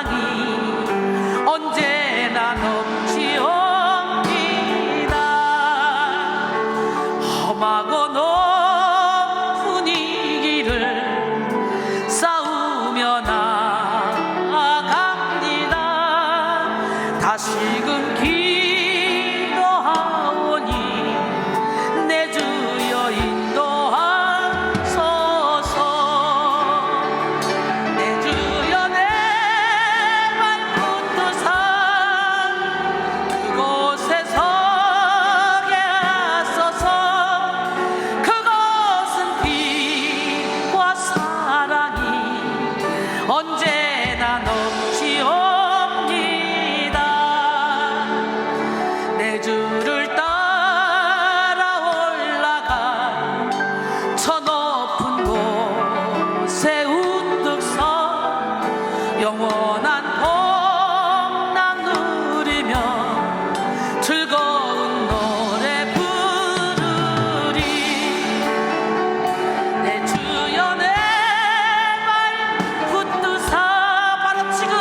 사랑이 언제나 넘치옵니다. 험하고 높은 이 길을 싸우며 나아갑니다. 다시금 기도하오니 내 주여 인도하소서. 내 주여 내 발 붙드사 그곳에 서게 하소서. 그것은 빛과 사랑이 언제나 넘치옵니다. 내 주를 따라 올라가 저 높은 곳에 우뚝 서 영원한 복락 누리며 즐거운 노래 부르리. 내 주여 내 발 붙드사 바로 지금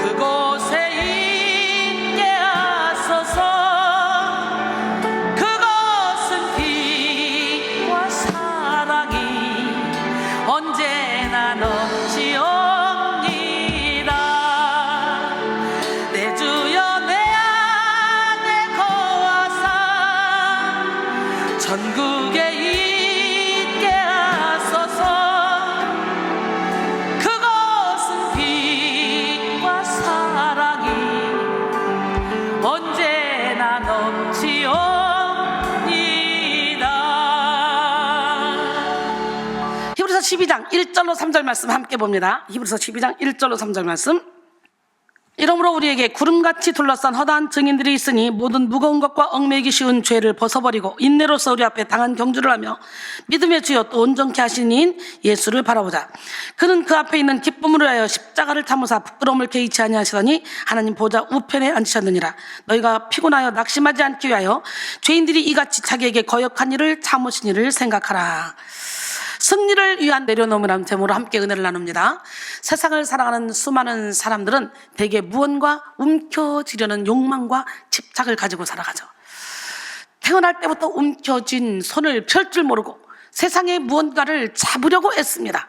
그곳에 있게 하소서. 그것은 빛과 사랑이 언제나 넘치옵니다. 내 주여 내 안에 거하사 전국에 있게 하소서. 그것은 빛과 사랑이 언제나 넘치옵니다. 히브리서 12장 1절로 3절 말씀 함께 봅니다. 히브리서 12장 1절로 3절 말씀. 이러므로 우리에게 구름같이 둘러싼 허다한 증인들이 있으니 모든 무거운 것과 얽매이기 쉬운 죄를 벗어버리고 인내로서 우리 앞에 당한 경주를 하며 믿음의 주여 또 온전케 하신 이인 예수를 바라보자. 그는 그 앞에 있는 기쁨을 위하여 십자가를 참으사 부끄러움을 개의치 아니하시더니 하나님 보좌 우편에 앉으셨느니라. 너희가 피곤하여 낙심하지 않기 위하여 죄인들이 이같이 자기에게 거역한 일을 참으신 일을 생각하라. 승리를 위한 내려놓음이라는 제목으로 함께 은혜를 나눕니다. 세상을 살아가는 수많은 사람들은 대개 무언가 움켜쥐려는 욕망과 집착을 가지고 살아가죠. 태어날 때부터 움켜쥔 손을 펼 줄 모르고 세상의 무언가를 잡으려고 애씁니다.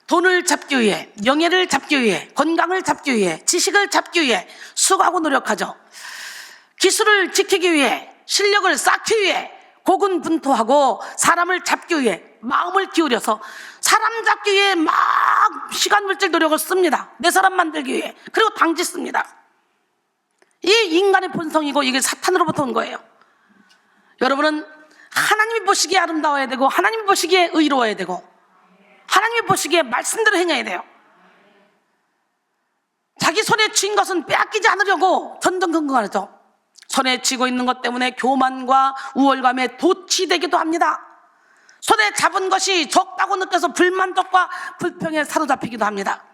돈을 잡기 위해, 명예를 잡기 위해, 건강을 잡기 위해, 지식을 잡기 위해 수고하고 노력하죠. 기술을 지키기 위해, 실력을 쌓기 위해 고군분투하고 사람을 잡기 위해 마음을 기울여서 사람 잡기 위해 막 시간 물질 노력을 씁니다. 내 사람 만들기 위해. 그리고 당지 씁니다. 이게 인간의 본성이고 이게 사탄으로부터 온 거예요. 여러분은 하나님이 보시기에 아름다워야 되고 하나님이 보시기에 의로워야 되고 하나님이 보시기에 말씀대로 행해야 돼요. 자기 손에 쥔 것은 빼앗기지 않으려고 전전긍긍하죠. 손에 쥐고 있는 것 때문에 교만과 우월감에 도취되기도 합니다. 손에 잡은 것이 적다고 느껴서 불만족과 불평에 사로잡히기도 합니다.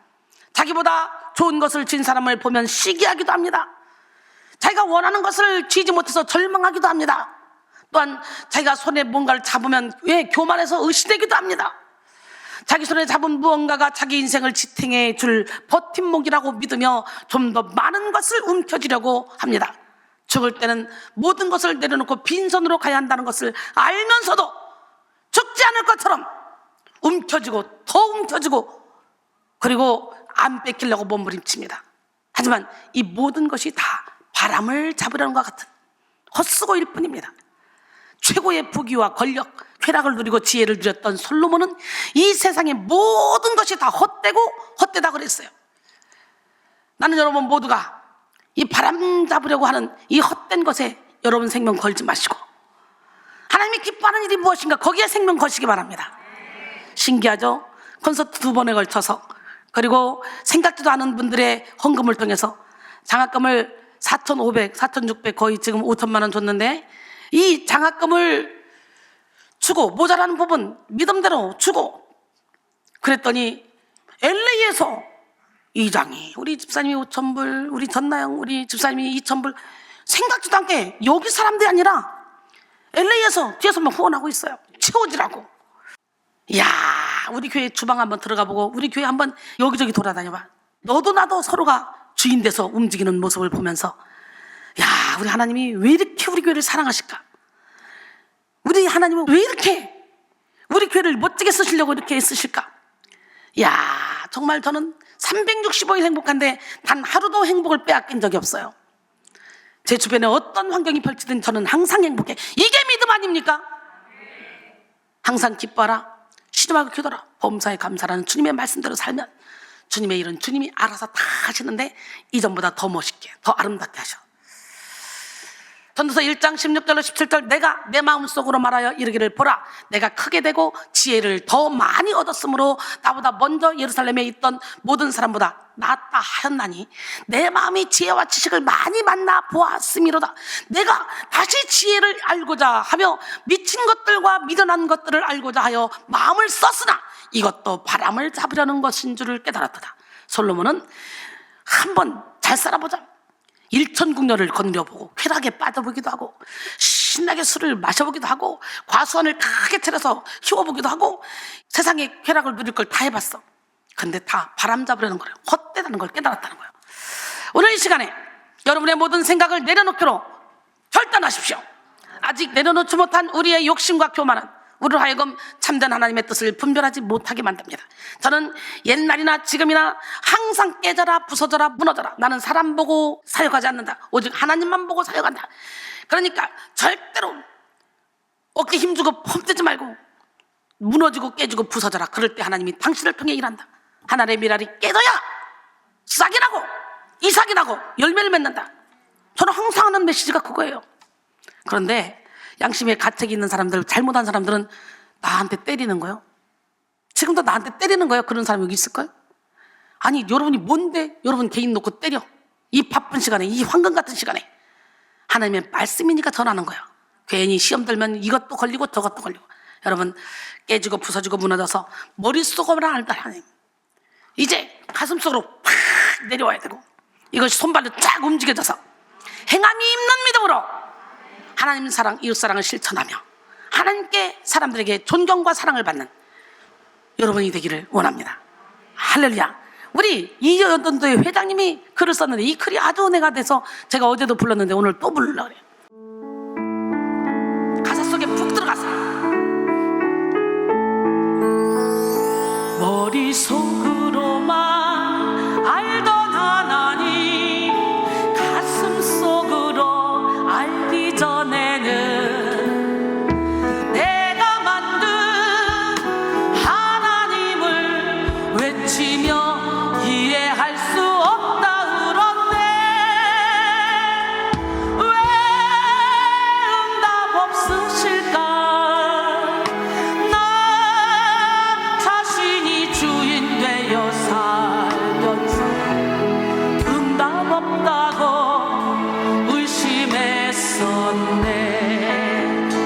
자기보다 좋은 것을 쥔 사람을 보면 시기하기도 합니다. 자기가 원하는 것을 쥐지 못해서 절망하기도 합니다. 또한 자기가 손에 뭔가를 잡으면 왜 교만해서 의시되기도 합니다. 자기 손에 잡은 무언가가 자기 인생을 지탱해 줄 버팀목이라고 믿으며 좀 더 많은 것을 움켜쥐려고 합니다. 죽을 때는 모든 것을 내려놓고 빈손으로 가야 한다는 것을 알면서도 죽지 않을 것처럼 움켜쥐고 더 움켜쥐고 그리고 안 뺏기려고 몸부림칩니다. 하지만 이 모든 것이 다 바람을 잡으려는 것 같은 헛수고일 뿐입니다. 최고의 부귀와 권력, 쾌락을 누리고 지혜를 누렸던 솔로몬은 이 세상의 모든 것이 다 헛되고 헛되다 그랬어요. 나는 여러분 모두가 이 바람 잡으려고 하는 이 헛된 것에 여러분 생명 걸지 마시고 하나님이 기뻐하는 일이 무엇인가 거기에 생명 거시기 바랍니다. 신기하죠? 콘서트 2번에 걸쳐서 그리고 생각지도 않은 분들의 헌금을 통해서 장학금을 4,500, 4,600 거의 지금 5천만 원 줬는데 이 장학금을 주고 모자라는 부분 믿음대로 주고 그랬더니 LA에서 이장이 우리 집사님이 5,000불, 우리 전나영 우리 집사님이 2,000불 생각지도 않게 여기 사람들이 아니라 LA에서 뒤에서 막 후원하고 있어요. 채워지라고. 이야, 우리 교회 주방 한번 들어가 보고 우리 교회 한번 여기저기 돌아다녀봐. 너도 나도 서로가 주인 돼서 움직이는 모습을 보면서 야, 우리 하나님이 왜 이렇게 우리 교회를 사랑하실까? 우리 하나님은 왜 이렇게 우리 교회를 멋지게 쓰시려고 이렇게 애쓰실까? 야, 정말 저는 365일 행복한데 단 하루도 행복을 빼앗긴 적이 없어요. 제 주변에 어떤 환경이 펼치든 저는 항상 행복해. 이게 믿음 아닙니까? 항상 기뻐하라, 쉬지 말고 기도하라, 범사에 감사라는 주님의 말씀대로 살면 주님의 일은 주님이 알아서 다 하시는데 이전보다 더 멋있게, 더 아름답게 하셔. 전도서 1장 16절로 17절, 내가 내 마음속으로 말하여 이르기를, 보라, 내가 크게 되고 지혜를 더 많이 얻었으므로 나보다 먼저 예루살렘에 있던 모든 사람보다 낫다 하였나니 내 마음이 지혜와 지식을 많이 만나 보았음이로다. 내가 다시 지혜를 알고자 하며 미친 것들과 미련한 것들을 알고자 하여 마음을 썼으나 이것도 바람을 잡으려는 것인 줄을 깨달았도다. 솔로몬은 한번 잘 살아보자, 일천국년을 건드려보고 쾌락에 빠져보기도 하고 신나게 술을 마셔보기도 하고 과수원을 크게 차려서 키워보기도 하고 세상의 쾌락을 누릴 걸 다 해봤어. 근데 다 바람 잡으려는 거예요. 헛되다는 걸 깨달았다는 거예요. 오늘 이 시간에 여러분의 모든 생각을 내려놓기로 결단하십시오. 아직 내려놓지 못한 우리의 욕심과 교만은 우리로 하여금 참된 하나님의 뜻을 분별하지 못하게 만듭니다. 저는 옛날이나 지금이나 항상 깨져라, 부서져라, 무너져라, 나는 사람 보고 사역하지 않는다, 오직 하나님만 보고 사역한다. 그러니까 절대로 어깨 힘주고 폼뜨지 말고 무너지고 깨지고 부서져라. 그럴 때 하나님이 당신을 통해 일한다. 하나님의 미랄이 깨져야 싹이 나고 이삭이 나고 열매를 맺는다. 저는 항상 하는 메시지가 그거예요. 그런데 양심에 가책이 있는 사람들, 잘못한 사람들은 나한테 때리는 거예요. 지금도 나한테 때리는 거예요. 그런 사람이 여기 있을까요? 아니, 여러분이 뭔데 여러분 개인 놓고 때려? 이 바쁜 시간에, 이 황금 같은 시간에. 하나님의 말씀이니까 전하는 거예요. 괜히 시험 들면 이것도 걸리고 저것도 걸리고. 여러분, 깨지고 부서지고 무너져서 머릿속으로 알다 하나님, 이제 가슴속으로 팍 내려와야 되고, 이것이 손발로 쫙 움직여져서 행함이 있는 믿음으로 하나님 사랑, 이웃 사랑을 실천하며 하나님께 사람들에게 존경과 사랑을 받는 여러분이 되기를 원합니다. 할렐루야. 우리 이연도의 회장님이 글을 썼는데 이 글이 아주 은혜가 돼서 제가 어제도 불렀는데 오늘 또 부르려고 그래요. 가사 속에 푹 들어가서 머릿속으로만 알던 하나님 가슴속으로 알기 전에는 내가 만든 하나님을 외치며 이해할 수 없다 울었네. 왜 응답 없으실까? 나 자신이 주인 되어 살면서 응답 없다고 의심했었네.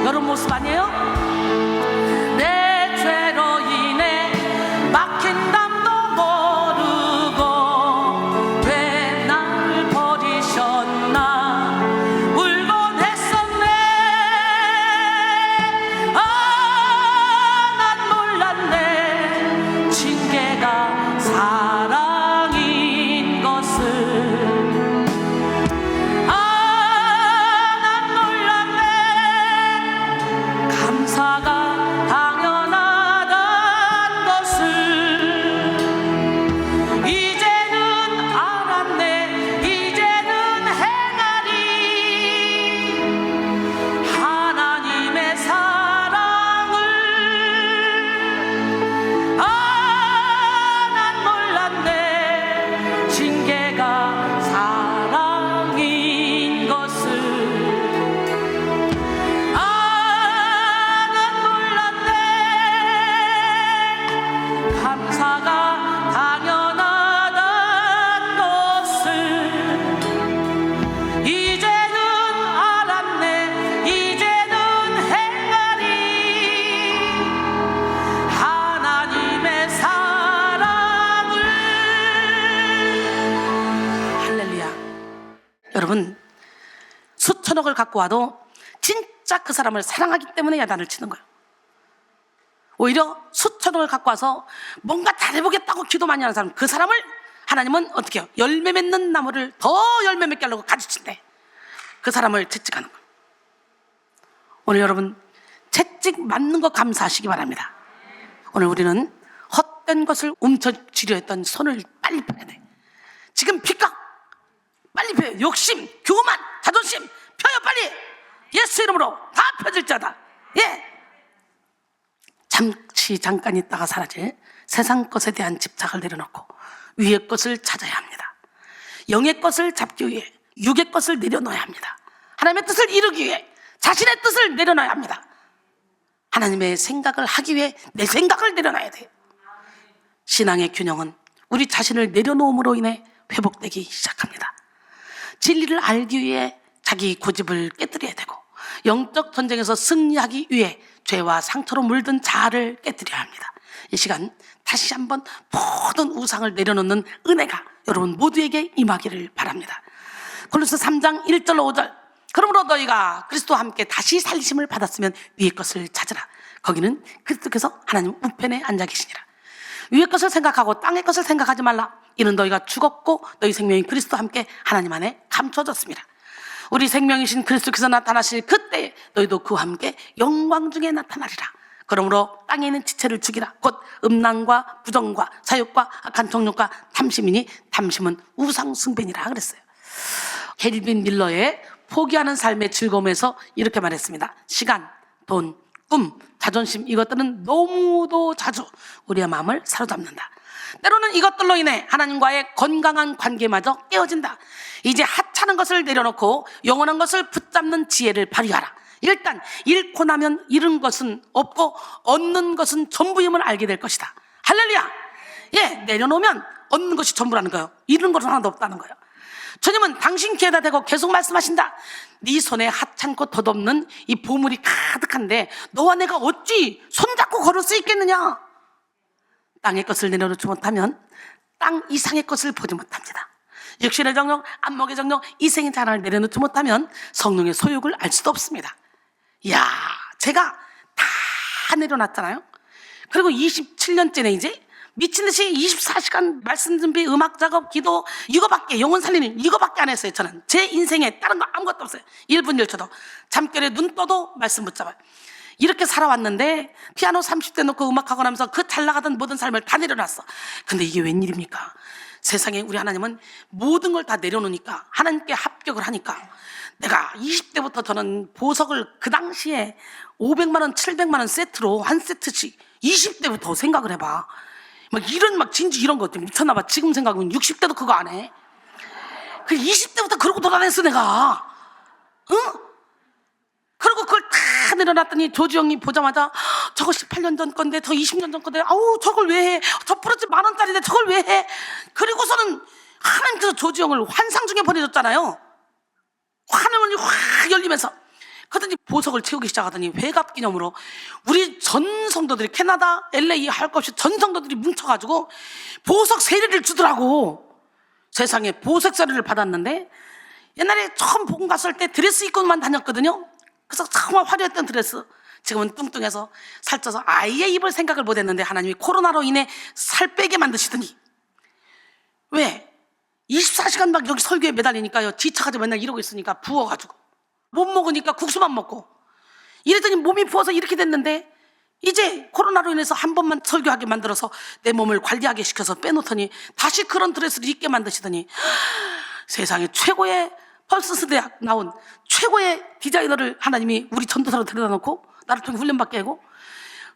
여러분 모습 아니에요? 내 죄로 인해 막힌 담도 모르고 왜 나를 버리셨나 울곤 했었네. 아, 난 몰랐네. 징계가 사랑인 것을. 감사가 당연하단 것을 이제는 알았네. 이제는 행하리. 하나님의 사랑을. 난 몰랐네. 징계가 사랑인 것을. 감사가 당연하단 것을 이제는 알았네. 이제는 행하리. 하나님의 사랑을. 할렐루야. 여러분, 수천억을 갖고 와도 진짜 그 사람을 사랑하기 때문에 야단을 치는 거예요. 오히려 수천억을 갖고 와서 뭔가 잘해보겠다고 기도 많이 하는 사람, 그 사람을 하나님은 어떻게 해요? 열매 맺는 나무를 더 열매 맺게 하려고 가르친대. 그 사람을 채찍하는 거예요. 오늘 여러분 채찍 맞는 거 감사하시기 바랍니다. 오늘 우리는 헛된 것을 움켜쥐려 했던 손을 빨리 펴야 돼. 지금 필까? 빨리 펴요. 욕심, 교만, 자존심 펴요 빨리. 예수 이름으로 다 펴질 자다. 예. 잠깐 있다가 사라질 세상 것에 대한 집착을 내려놓고 위의 것을 찾아야 합니다. 영의 것을 잡기 위해 육의 것을 내려놓아야 합니다. 하나님의 뜻을 이루기 위해 자신의 뜻을 내려놔야 합니다. 하나님의 생각을 하기 위해 내 생각을 내려놔야 돼요. 신앙의 균형은 우리 자신을 내려놓음으로 인해 회복되기 시작합니다. 진리를 알기 위해 자기 고집을 깨뜨려야 되고, 영적 전쟁에서 승리하기 위해 죄와 상처로 물든 자아를 깨뜨려야 합니다. 이 시간 다시 한번 모든 우상을 내려놓는 은혜가 여러분 모두에게 임하기를 바랍니다. 골로새 3장 1절로 5절. 그러므로 너희가 그리스도와 함께 다시 살리심을 받았으면 위의 것을 찾으라. 거기는 그리스도께서 하나님 우편에 앉아 계시니라. 위의 것을 생각하고 땅의 것을 생각하지 말라. 이는 너희가 죽었고 너희 생명이 그리스도와 함께 하나님 안에 감춰졌습니다. 우리 생명이신 그리스도께서 나타나실 그때에 너희도 그와 함께 영광 중에 나타나리라. 그러므로 땅에 있는 지체를 죽이라. 곧 음란과 부정과 사욕과 악한 정욕과 탐심이니 탐심은 우상 숭배니라 그랬어요. 켈빈 밀러의 포기하는 삶의 즐거움에서 이렇게 말했습니다. 시간, 돈, 꿈, 자존심, 이것들은 너무도 자주 우리의 마음을 사로잡는다. 때로는 이것들로 인해 하나님과의 건강한 관계마저 깨어진다. 이제 하찮은 것을 내려놓고 영원한 것을 붙잡는 지혜를 발휘하라. 일단 잃고 나면 잃은 것은 없고 얻는 것은 전부임을 알게 될 것이다. 할렐루야. 예, 내려놓으면 얻는 것이 전부라는 거예요. 잃은 것은 하나도 없다는 거예요. 주님은 당신 귀에다 대고 계속 말씀하신다. 네 손에 하찮고 덧없는 이 보물이 가득한데 너와 내가 어찌 손잡고 걸을 수 있겠느냐. 땅의 것을 내려놓지 못하면 땅 이상의 것을 보지 못합니다. 육신의 정욕, 안목의 정욕, 이생의 자랑을 내려놓지 못하면 성령의 소욕을 알 수도 없습니다. 이야, 제가 다 내려놨잖아요. 그리고 27년째네 이제. 미친듯이 24시간 말씀 준비, 음악 작업, 기도 이거밖에, 영혼 살리는 이거밖에 안 했어요. 저는 제 인생에 다른 거 아무것도 없어요. 1분 1초도. 잠결에 눈 떠도 말씀 붙잡아요. 이렇게 살아왔는데 피아노 30대 놓고 음악하고 나면서 그 잘 나가던 모든 삶을 다 내려놨어. 근데 이게 웬일입니까? 세상에 우리 하나님은 모든 걸 다 내려놓으니까, 하나님께 합격을 하니까, 내가 20대부터 저는 보석을 그 당시에 500만 원, 700만 원 세트로 한 세트씩 20대부터 생각을 해봐. 막 이런 막 진지 이런 거 미쳤나 봐. 지금 생각하면 60대도 그거 안 해. 그 20대부터 그러고 돌아다녔어 내가. 응? 그리고 그걸 다 내려놨더니 조지영이 보자마자 저거 18년 전 건데 저 20년 전 건데 아우 저걸 왜 해? 저 프로젝트 10,000원짜리인데 저걸 왜 해? 그리고서는 하나님께서 조지영을 환상 중에 보내줬잖아요. 하늘문이 확 열리면서. 그러더니 보석을 채우기 시작하더니 회갑 기념으로 우리 전 성도들이 캐나다, LA 할 것 없이 전 성도들이 뭉쳐가지고 보석 세례를 주더라고. 세상에 보석 세례를 받았는데 옛날에 처음 복음 갔을 때 드레스 입고만 다녔거든요. 그래서 정말 화려했던 드레스. 지금은 뚱뚱해서 살쪄서 아예 입을 생각을 못했는데 하나님이 코로나로 인해 살 빼게 만드시더니. 왜? 24시간 막 여기 설교에 매달리니까요. 지쳐가지고 맨날 이러고 있으니까 부어가지고 못 먹으니까 국수만 먹고 이랬더니 몸이 부어서 이렇게 됐는데, 이제 코로나로 인해서 한 번만 설교하게 만들어서 내 몸을 관리하게 시켜서 빼놓더니 다시 그런 드레스를 입게 만드시더니 세상에 최고의 펄스스 대학 나온 최고의 디자이너를 하나님이 우리 전도사로 데려다 놓고 나를 통해 훈련받게 하고,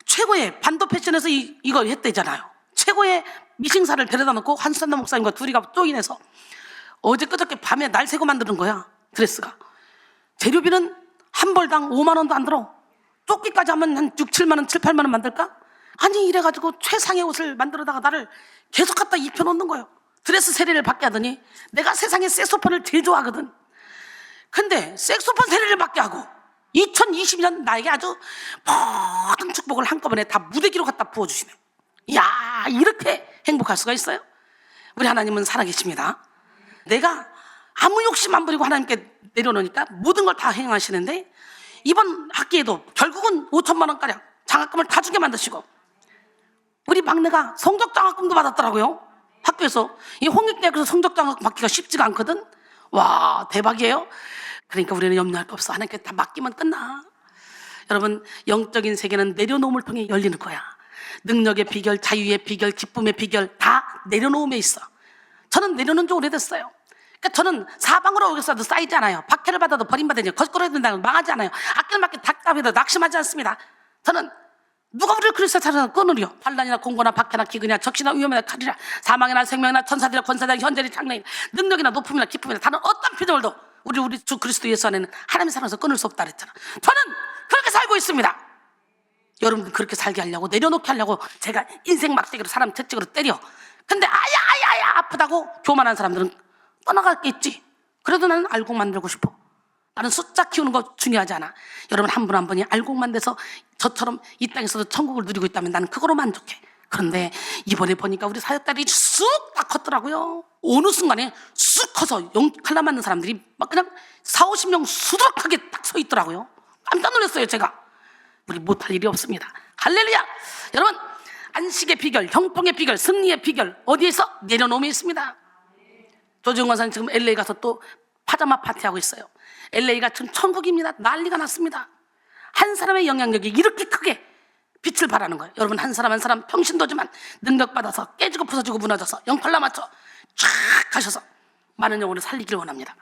최고의 반도 패션에서 이거 했대잖아요. 최고의 미싱사를 데려다 놓고 한수산나 목사님과 둘이가 쪼인해서 어제 그저께 밤에 날 새고 만드는 거야. 드레스가 재료비는 한 벌당 5만 원도 안 들어. 조끼까지 하면 한 6, 7만 원, 7, 8만 원 만들까? 아니 이래가지고 최상의 옷을 만들어다가 나를 계속 갖다 입혀놓는 거예요. 드레스 세례를 받게 하더니 내가 세상에 색소폰을 제일 좋아하거든. 근데 색소폰 세례를 받게 하고 2022년 나에게 아주 모든 축복을 한꺼번에 다 무대기로 갖다 부어주시네. 이야, 이렇게 행복할 수가 있어요? 우리 하나님은 살아계십니다. 내가 아무 욕심 안 부리고 하나님께 내려놓으니까 모든 걸 다 행하시는데, 이번 학기에도 결국은 5천만 원가량 장학금을 다 주게 만드시고, 우리 막내가 성적 장학금도 받았더라고요. 학교에서 이 홍익대학에서 성적장 받기가 쉽지가 않거든. 와, 대박이에요. 그러니까 우리는 염려할 거 없어. 하나님께 다 맡기면 끝나. 여러분, 영적인 세계는 내려놓음을 통해 열리는 거야. 능력의 비결, 자유의 비결, 기쁨의 비결 다 내려놓음에 있어. 저는 내려놓은 지 오래됐어요. 그러니까 저는 사방으로 오겠어도 쌓이지 않아요. 박해를 받아도 버림받으니 거스꾸러야 된다고 망하지 않아요. 아끼는 맞게 닭답해도 낙심하지 않습니다. 저는 누가 우리를 그리스도에 찾아서 끊으려. 환난이나 공고나 박해나 기근이나 적시나 위험이나 칼이나 사망이나 생명이나 천사들이나 권사들이나 현재나 장래이나 능력이나 높음이나 기쁨이나 다른 어떤 피조물도 우리 주 그리스도 예수 안에는 하나님의 사랑에서 끊을 수 없다 그랬잖아. 저는 그렇게 살고 있습니다. 여러분들 그렇게 살게 하려고, 내려놓게 하려고 제가 인생 막대기로 사람 채찍으로 때려. 근데 아야 아프다고 교만한 사람들은 떠나갔겠지. 그래도 나는 알곡 만들고 싶어. 나는 숫자 키우는 거 중요하지 않아. 여러분 한 분 한 분이 알곡만 돼서 저처럼 이 땅에서도 천국을 누리고 있다면 나는 그거로 만족해. 그런데 이번에 보니까 우리 사역자들이 쑥 다 컸더라고요. 어느 순간에 쑥 커서 칼라 맞는 사람들이 막 그냥 40-50명 수두룩하게 딱 서 있더라고요. 깜짝 놀랐어요 제가. 우리 못할 일이 없습니다. 할렐루야. 여러분, 안식의 비결, 형통의 비결, 승리의 비결 어디에서? 내려놓음에 있습니다. 조정관 사님 지금 LA 가서 또 파자마 파티하고 있어요. LA가 지금 천국입니다. 난리가 났습니다. 한 사람의 영향력이 이렇게 크게 빛을 발하는 거예요. 여러분, 한 사람 한 사람 평신도지만 능력받아서 깨지고 부서지고 무너져서 영칼라 맞춰 쫙 가셔서 많은 영혼을 살리기를 원합니다.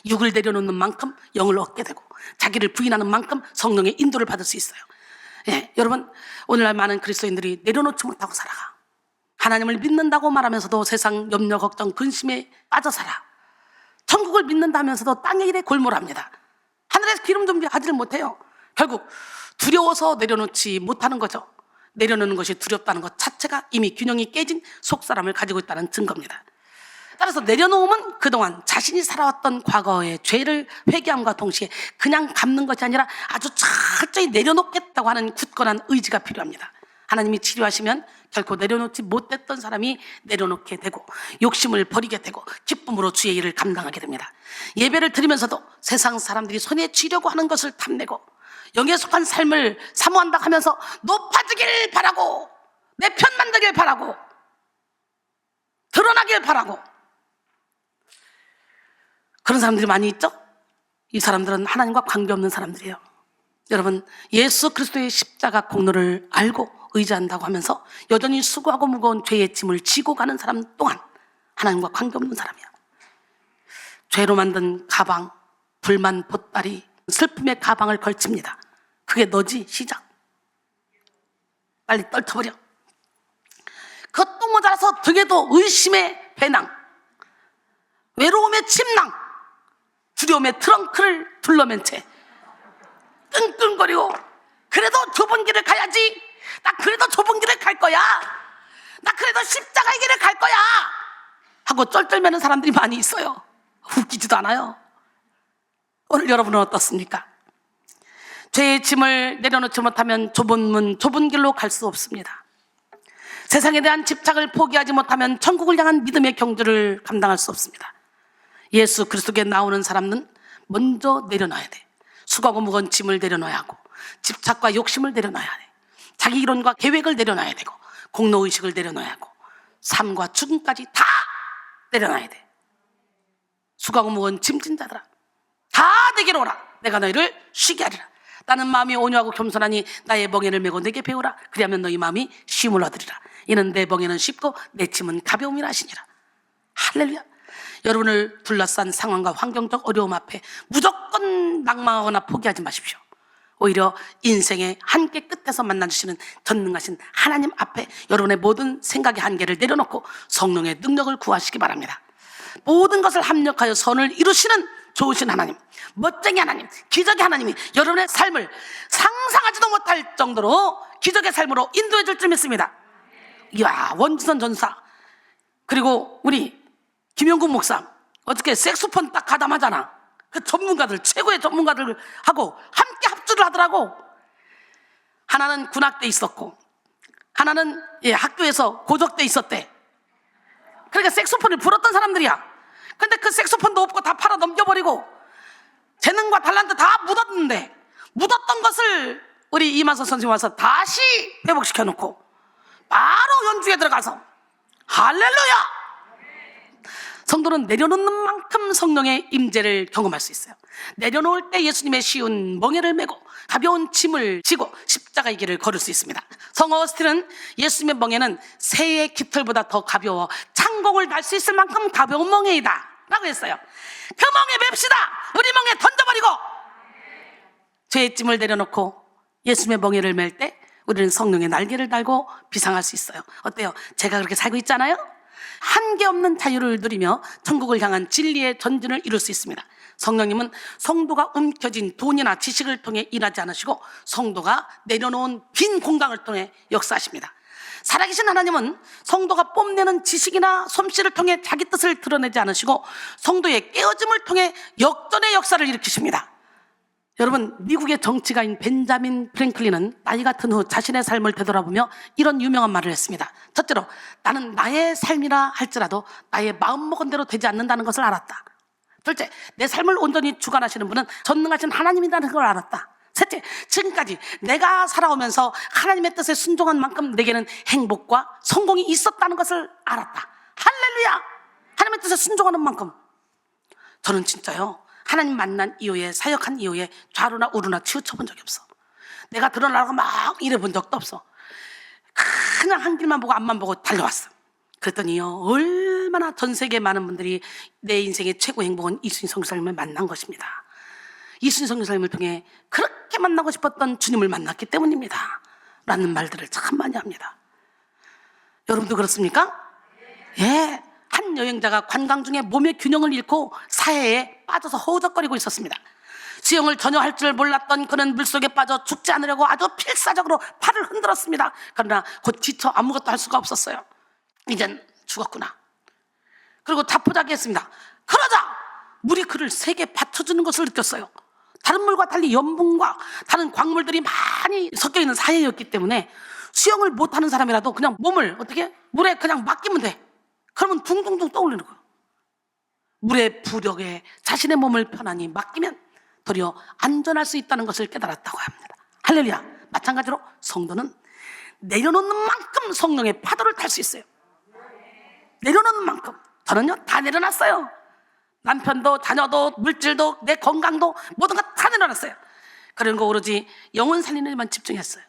육을 내려놓는 만큼 영을 얻게 되고 자기를 부인하는 만큼 성령의 인도를 받을 수 있어요. 예, 여러분, 오늘날 많은 그리스도인들이 내려놓지 못하고 살아가. 하나님을 믿는다고 말하면서도 세상 염려, 걱정, 근심에 빠져 살아. 천국을 믿는다면서도 땅의 일에 골몰합니다. 하늘에서 기름 준비하지를 못해요. 결국 두려워서 내려놓지 못하는 거죠. 내려놓는 것이 두렵다는 것 자체가 이미 균형이 깨진 속사람을 가지고 있다는 증거입니다. 따라서 내려놓음은 그동안 자신이 살아왔던 과거의 죄를 회개함과 동시에 그냥 갚는 것이 아니라 아주 철저히 내려놓겠다고 하는 굳건한 의지가 필요합니다. 하나님이 치료하시면 결코 내려놓지 못했던 사람이 내려놓게 되고 욕심을 버리게 되고 기쁨으로 주의 일을 감당하게 됩니다. 예배를 드리면서도 세상 사람들이 손에 쥐려고 하는 것을 탐내고 영에 속한 삶을 사모한다 하면서 높아지길 바라고 내 편 만들길 바라고 드러나길 바라고 그런 사람들이 많이 있죠? 이 사람들은 하나님과 관계없는 사람들이에요. 여러분, 예수 그리스도의 십자가 공로를 알고 의지한다고 하면서 여전히 수고하고 무거운 죄의 짐을 지고 가는 사람 또한 하나님과 관계없는 사람이야. 죄로 만든 가방, 불만 보따리, 슬픔의 가방을 걸칩니다. 그게 너지, 시작. 빨리 떨쳐버려. 그것도 모자라서 등에도 의심의 배낭, 외로움의 침낭, 두려움의 트렁크를 둘러맨 채 끙끙거리고 그래도 좁은 길을 가야지. 나 그래도 좁은 길을 갈 거야. 나 그래도 십자가의 길을 갈 거야 하고 쩔쩔매는 사람들이 많이 있어요. 웃기지도 않아요. 오늘 여러분은 어떻습니까? 죄의 짐을 내려놓지 못하면 좁은 문, 좁은 길로 갈 수 없습니다. 세상에 대한 집착을 포기하지 못하면 천국을 향한 믿음의 경주를 감당할 수 없습니다. 예수 그리스도께 나오는 사람은 먼저 내려놔야 돼. 수고하고 무거운 짐을 내려놔야 하고 집착과 욕심을 내려놔야 돼. 자기 이론과 계획을 내려놔야 되고 공로의식을 내려놔야 하고 삶과 죽음까지 다 내려놔야 돼. 수고하고 무거운 짐진 자들아 다 내게로 오라. 내가 너희를 쉬게 하리라. 나는 마음이 온유하고 겸손하니 나의 멍에를 메고 내게 배우라. 그리하면 너희 마음이 쉼을 얻으리라. 이는 내 멍에는 쉽고 내 짐은 가벼움이라 하시니라. 할렐루야. 여러분을 둘러싼 상황과 환경적 어려움 앞에 무조건 낙망하거나 포기하지 마십시오. 오히려 인생의 한계 끝에서 만나주시는 전능하신 하나님 앞에 여러분의 모든 생각의 한계를 내려놓고 성령의 능력을 구하시기 바랍니다. 모든 것을 합력하여 선을 이루시는 좋으신 하나님, 멋쟁이 하나님, 기적의 하나님이 여러분의 삶을 상상하지도 못할 정도로 기적의 삶으로 인도해 줄 줄 믿습니다. 이야, 원주선 전사 그리고 우리 김영국 목사 어떻게 색소폰 딱 가담하잖아. 그 전문가들, 최고의 전문가들 하고 함께 합주를 하더라고. 하나는 군악대 있었고 하나는 학교에서 고적대 있었대. 그러니까 색소폰을 불었던 사람들이야. 근데 그 색소폰도 없고 다 팔아 넘겨버리고 재능과 달란트 다 묻었는데 묻었던 것을 우리 이만서 선생님 와서 다시 회복시켜놓고 바로 연주에 들어가서 할렐루야! 성도는 내려놓는 만큼 성령의 임재를 경험할 수 있어요. 내려놓을 때 예수님의 쉬운 멍에를 메고 가벼운 짐을 지고 십자가의 길을 걸을 수 있습니다. 성 어거스틴은 예수님의 멍에는 새의 깃털보다 더 가벼워 창공을 달 수 있을 만큼 가벼운 멍에이다 라고 했어요. 그 멍에 맵시다. 우리 멍에 던져버리고 죄의 짐을 내려놓고 예수님의 멍에를 맬 때 우리는 성령의 날개를 달고 비상할 수 있어요. 어때요? 제가 그렇게 살고 있잖아요. 한계 없는 자유를 누리며 천국을 향한 진리의 전진을 이룰 수 있습니다. 성령님은 성도가 움켜쥔 돈이나 지식을 통해 일하지 않으시고 성도가 내려놓은 빈 공간을 통해 역사하십니다. 살아계신 하나님은 성도가 뽐내는 지식이나 솜씨를 통해 자기 뜻을 드러내지 않으시고 성도의 깨어짐을 통해 역전의 역사를 일으키십니다. 여러분, 미국의 정치가인 벤자민 프랭클린은 나이가 든 후 자신의 삶을 되돌아보며 이런 유명한 말을 했습니다. 첫째로, 나는 나의 삶이라 할지라도 나의 마음먹은 대로 되지 않는다는 것을 알았다. 둘째, 내 삶을 온전히 주관하시는 분은 전능하신 하나님이라는 걸 알았다. 셋째, 지금까지 내가 살아오면서 하나님의 뜻에 순종한 만큼 내게는 행복과 성공이 있었다는 것을 알았다. 할렐루야! 하나님의 뜻에 순종하는 만큼. 저는 진짜요, 하나님 만난 이후에, 사역한 이후에 좌로나 우로나 치우쳐본 적이 없어. 내가 드러나고 막 이래본 적도 없어. 그냥 한 길만 보고 앞만 보고 달려왔어. 그랬더니요, 얼마나 전 세계 많은 분들이 내 인생의 최고 행복은 이순신 선교사님을 만난 것입니다. 이순신 선교사님을 통해 그렇게 만나고 싶었던 주님을 만났기 때문입니다 라는 말들을 참 많이 합니다. 여러분도 그렇습니까? 예. 한 여행자가 관광 중에 몸의 균형을 잃고 사해에 빠져서 허우적거리고 있었습니다. 수영을 전혀 할 줄 몰랐던 그는 물속에 빠져 죽지 않으려고 아주 필사적으로 팔을 흔들었습니다. 그러나 곧 지쳐 아무것도 할 수가 없었어요. 이젠 죽었구나. 그리고 자포자기했습니다. 그러자 물이 그를 세게 받쳐주는 것을 느꼈어요. 다른 물과 달리 염분과 다른 광물들이 많이 섞여있는 사해였기 때문에 수영을 못하는 사람이라도 그냥 몸을 어떻게 물에 그냥 맡기면 돼. 그러면 둥둥둥 떠올리는 거예요. 물의 부력에 자신의 몸을 편안히 맡기면 도리어 안전할 수 있다는 것을 깨달았다고 합니다. 할렐루야. 마찬가지로 성도는 내려놓는 만큼 성령의 파도를 탈 수 있어요. 내려놓는 만큼. 저는요, 다 내려놨어요. 남편도 자녀도 물질도 내 건강도 모든 것 다 내려놨어요. 그런 거 오로지 영혼 살리는 일만 집중했어요.